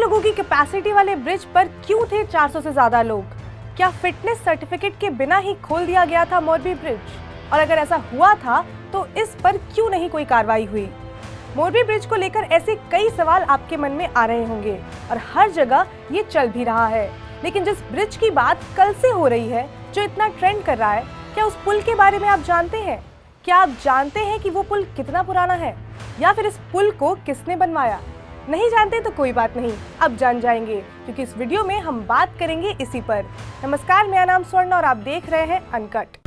लोगों की कैपेसिटी वाले ब्रिज पर क्यों थे 400 से ज्यादा लोग? क्या फिटनेस सर्टिफिकेट के बिना ही खोल दिया गया था मोरबी ब्रिज? और अगर ऐसा हुआ था तो इस पर क्यों नहीं कोई कार्रवाई हुई? मोरबी ब्रिज को लेकर ऐसे कई सवाल आपके मन में आ रहे होंगे और हर जगह ये चल भी रहा है। लेकिन जिस ब्रिज की बात कल से हो रही है, जो इतना ट्रेंड कर रहा है, क्या उस पुल के बारे में आप जानते हैं? क्या आप जानते हैं कि वो पुल कितना पुराना है या फिर इस पुल को किसने बनवाया? नहीं जानते तो कोई बात नहीं, अब जान जाएंगे, क्योंकि इस वीडियो में हम बात करेंगे इसी पर। नमस्कार, मेरा नाम स्वर्ण और आप देख रहे हैं अनकट।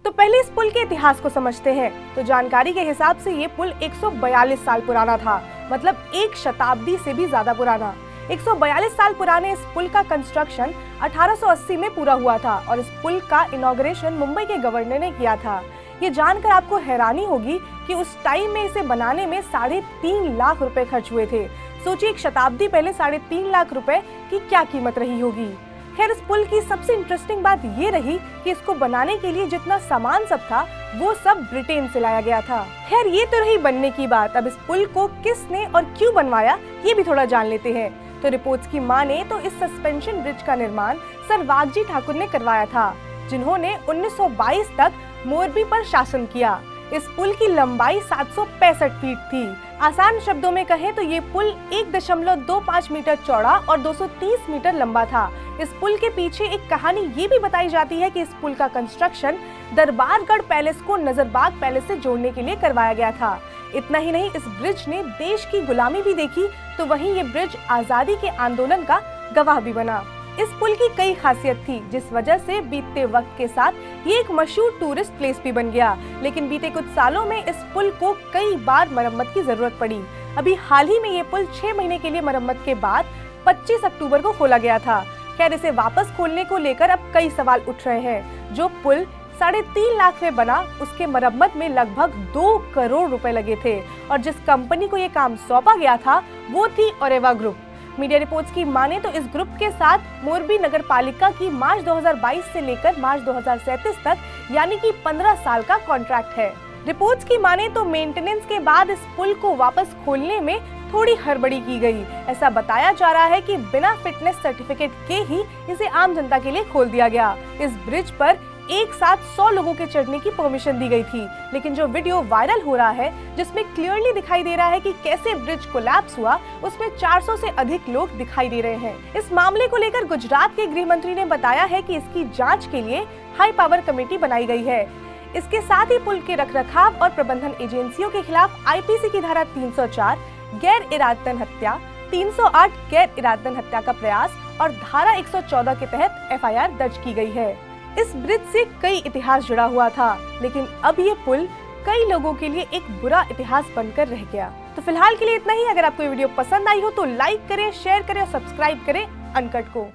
तो पहले इस पुल के इतिहास को समझते हैं। तो जानकारी के हिसाब से ये पुल 142 साल पुराना था, मतलब एक शताब्दी से भी ज्यादा पुराना। 142 साल पुराने इस पुल का कंस्ट्रक्शन 1880 में पूरा हुआ था और इस पुल का इनॉग्रेशन मुंबई के गवर्नर ने किया था। ये जानकर आपको हैरानी होगी कि उस टाइम में इसे बनाने में 3.5 लाख रुपए खर्च हुए थे। सोचिए, एक शताब्दी पहले 3.5 लाख रुपए की क्या कीमत रही होगी। खैर, इस पुल की सबसे इंटरेस्टिंग बात ये रही कि इसको बनाने के लिए जितना सामान सब था वो सब ब्रिटेन से लाया गया था। खैर, ये तो रही बनने की बात। अब इस पुल को किसने और क्यों बनवाया ये भी थोड़ा जान लेते हैं। तो रिपोर्ट्स की माने तो इस सस्पेंशन ब्रिज का निर्माण सर वागजी ठाकुर ने करवाया था, जिन्होंने 1922 तक मोरबी पर शासन किया। इस पुल की लंबाई 765 फीट थी। आसान शब्दों में कहें तो ये पुल 1.25 मीटर चौड़ा और 230 मीटर लंबा था। इस पुल के पीछे एक कहानी ये भी बताई जाती है कि इस पुल का कंस्ट्रक्शन दरबारगढ़ पैलेस को नजरबाग पैलेस से जोड़ने के लिए करवाया गया था। इतना ही नहीं, इस ब्रिज ने देश की गुलामी भी देखी, तो वहीं ये ब्रिज आजादी के आंदोलन का गवाह भी बना। इस पुल की कई खासियत थी, जिस वजह से बीतते वक्त के साथ ये एक मशहूर टूरिस्ट प्लेस भी बन गया। लेकिन बीते कुछ सालों में इस पुल को कई बार मरम्मत की जरूरत पड़ी। अभी हाल ही में ये पुल 6 महीने के लिए मरम्मत के बाद 25 अक्टूबर को खोला गया था। खैर, इसे वापस खोलने को लेकर अब कई सवाल उठ रहे हैं। जो पुल 3.5 लाख में बना, उसके मरम्मत में लगभग 2 करोड़ रुपए लगे थे और जिस कंपनी को ये काम सौंपा गया था वो थी ओरेवा ग्रुप। मीडिया रिपोर्ट्स की माने तो इस ग्रुप के साथ मोरबी नगर पालिका की मार्च 2022 से लेकर मार्च 2037 तक, यानी कि 15 साल का कॉन्ट्रैक्ट है। रिपोर्ट्स की माने तो मेंटेनेंस के बाद इस पुल को वापस खोलने में थोड़ी हड़बड़ी की गई। ऐसा बताया जा रहा है कि बिना फिटनेस सर्टिफिकेट के ही इसे आम जनता के लिए खोल दिया गया। इस ब्रिज पर एक साथ 100 लोगों के चढ़ने की परमिशन दी गई थी। लेकिन जो वीडियो वायरल हो रहा है, जिसमें क्लियरली दिखाई दे रहा है कि कैसे ब्रिज कोलैप्स हुआ, उसमें 400 से अधिक लोग दिखाई दे रहे हैं। इस मामले को लेकर गुजरात के गृह मंत्री ने बताया है कि इसकी जांच के लिए हाई पावर कमेटी बनाई गई है। इसके साथ ही पुल के रखरखाव और प्रबंधन एजेंसियों के खिलाफ आईपीसी की धारा 304 गैर इरादतन हत्या, 308 गैर इरादतन हत्या का प्रयास और धारा 114 के तहत एफआईआर दर्ज की गई है। इस ब्रिज से कई इतिहास जुड़ा हुआ था, लेकिन अब ये पुल कई लोगों के लिए एक बुरा इतिहास बनकर रह गया। तो फिलहाल के लिए इतना ही। अगर आपको ये वीडियो पसंद आई हो तो लाइक करें, शेयर करें और सब्सक्राइब करें अनकट को।